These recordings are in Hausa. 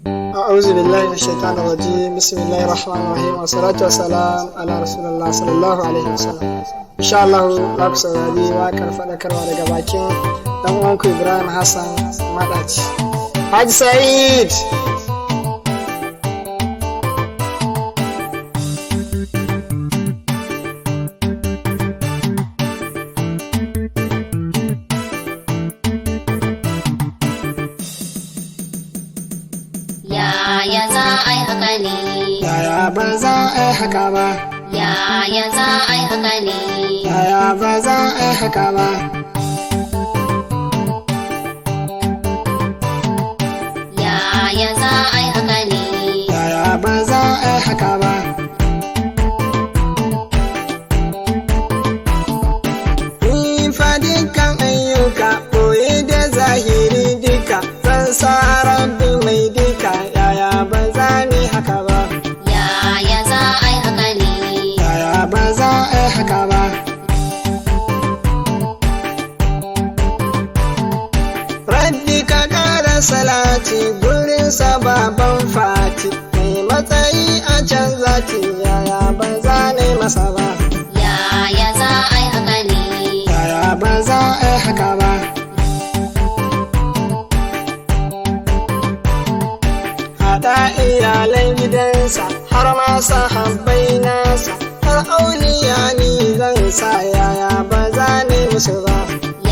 أعوذ بالله من الشيطان الرجيم. بسم الله الرحمن الرحيم والصلاة والسلام على رسول الله صلى الله عليه وسلم. إن شاء الله za ku saurari waƙar faɗakarwa daga bakin ɗan uwanku Ibrahim Hassan Madaci. Haji Sa'id. Yaya za a yi haka ne? Yaya ba za a yi haka ba? Yaya za a yi haka ne? Yaya ba za a yi haka ba? Yaya za a yi haka ne? Yaya ba za a yi haka ba? Ni fa dukkan ayyuka ɓoye da zahiri duka zan sa rabbi mai duka. Yaya ba za ni haka ba? Yaya za a yi haka ne? Yaya ba za a yi haka ba? Rabbi ka ƙara salati gurin sababan fati mai matsayi a can zati. Yaya ba za ni masa ba? Yaya za a yi haka ne? Yaya ba za a yi haka ba? Haɗa iyalan gidansa har ma sahabbai nasa har auliya ni zan sa. Yaya ba za ni musu ba?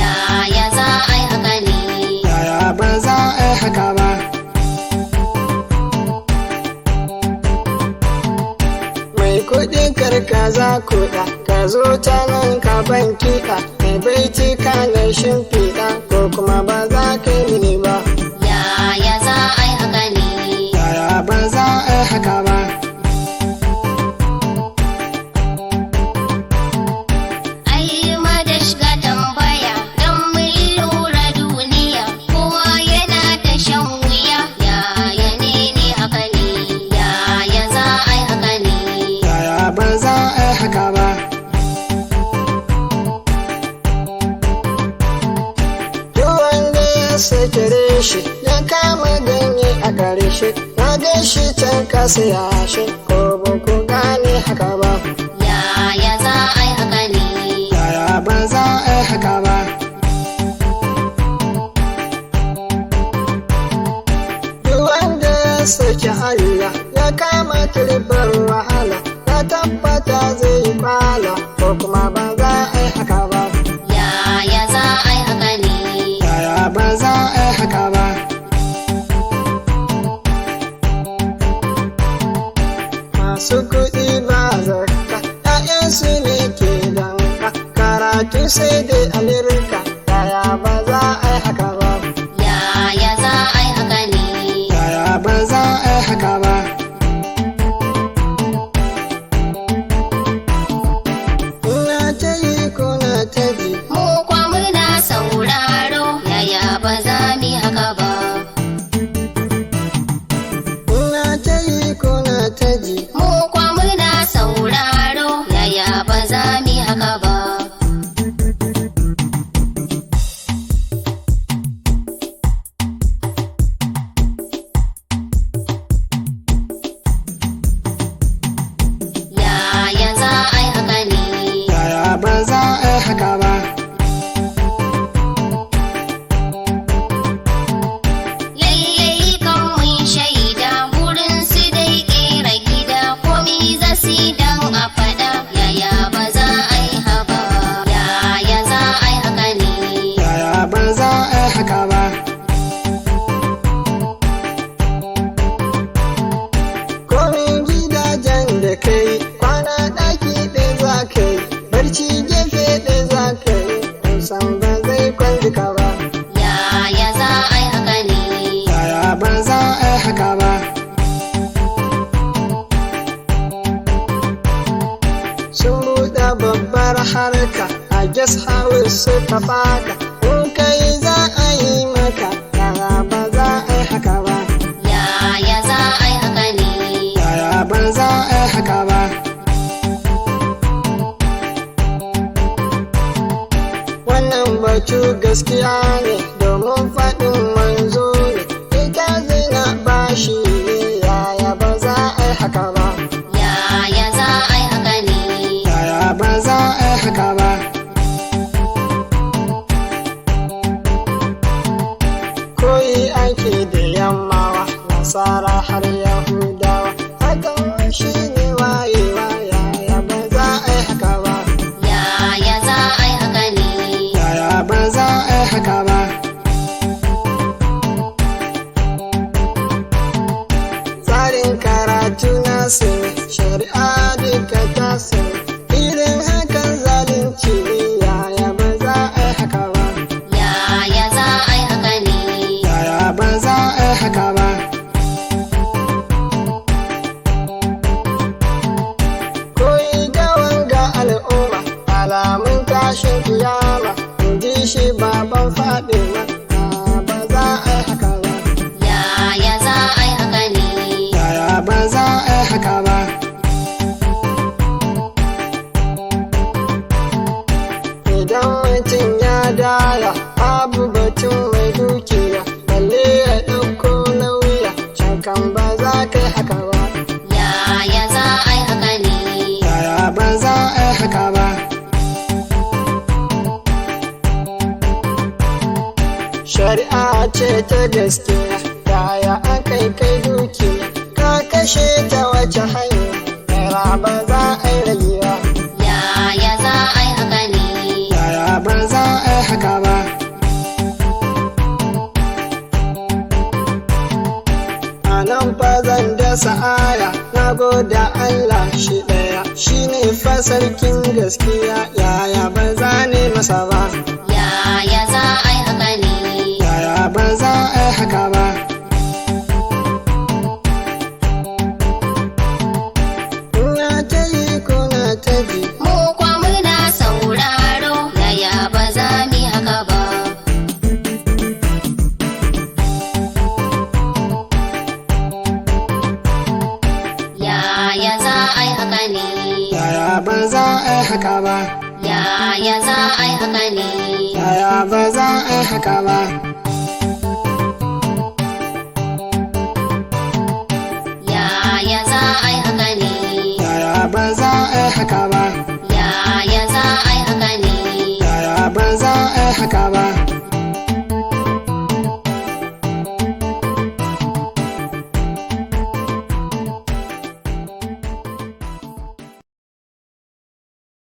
Yaya za a yi haka ne? Yaya ba za a yi haka ba? Mai kuɗin karkaza kuɗa ka zo ta nan ka ban kiɗa mai baiti ka na shimfiɗa ko kuma ba za ka yi mini ba. Yaya za a yi haka ne? Yaya ba za a yi haka ba? Ai ma da shiga tambaya don mu lura duniya kowa yana ta shan wuya. Yaya ne haka ne? Yaya za a yi haka ne? Yaya ba za a yi haka ba? Duk wanda ya sakire shi ya kama ganye a gare shi na gaishe can kasa yashi ko ba ku gane haka ba? Yaya za a yi haka ne? Yaya ba za a yi haka ba? Duk wanda ya saki Allah ya kama turbar wahala ya tabbata zai yi kwala ko kuma ba za a yi haka ba? Yaya za a yi haka ne? Yaya ba za a yi haka ba? Masu kuɗi ba zakka ‘ya'yansu ne ke danka karatu sai dai alirka. Yaya ba za a yi haka ba? Yaya za a yi haka ne? Yaya ba za a yi haka ba? Kuna ta yi kuna ta ji Mu kwa muna sauraro. Yaya ba za mu yi haka ba? kuna ta yi kuna ta ji Mu kwa muna sauraro. Yaya ba za mu yi haka ba? Yaya za a yi haka ne? Yaya ba za a yi haka ba? Lallai kan mun shaida burin su dai kera gida komi za su yi don a faɗa. Yaya ba za a yi haka ba? Yaya za a yi haka ne? Yaya ba za a yi haka ba? Komin gidajen da kai kwana ɗaki ɗaya za ka yi barci gefe ɗaya za ka yi san ba zai kwanjika ba. Yaya za a yi haka ne? Yaya ba za a yi haka ba? Sun buɗe babbar harka a guest house suka faka in kai za a yi maka. Yaya ba za a yi haka ba? Yaya za a yi haka ne? Yaya ba za a yi haka ba? Wannan batu gaskiya ne domin faɗin manzo ne ita zina bashi ake da yammawa nasara har yahudawa hakan shi ne wayewa yaya ba za a yi haka ba yaya za a yi haka ne yaya ba za a yi haka ba tsarin karatu nasu shari'a duka tasu irin hakan zalunci ne yaya ba za a yi haka ba yaya za a yi haka ne yaya ba za a yi haka ba koyi ga wanga al'umma alamun tashin kiyama in ji shi baban Fatima ba za a yi haka ba yaya za a yi haka ne yaya ba za a yi haka ba idan mutum ya daya babu batun mai dukiya balle ya ɗauko nauya can ba za ka yi haka ba yaya za a yi haka ne yaya ba za a yi haka ba shari'a ce ta gaskiya yaya aka yi kai dukiya ka kashe ta wace hanya yara ba za a yi ragewa yaya za a yi haka ne yaya ba za a yi haka ba a nan fa zan dasa aya na goda Allah shi ɗaya shi ne fa sarkin gaskiya yaya ba za ne masa ba yaya za a yi haka ne yaya ba za a yi haka ba kuna ta yi kuna ta ji mu kwa muna sauraro yaya ba za mu yi haka ba yaya za a yi haka ne yaya ba za a yi haka ba yaya za a yi haka ne yaya ba za a yi haka ba yaya za a yi haka ne yaya ba za a yi haka ba yaya za a yi haka ne yaya ba za a yi haka ba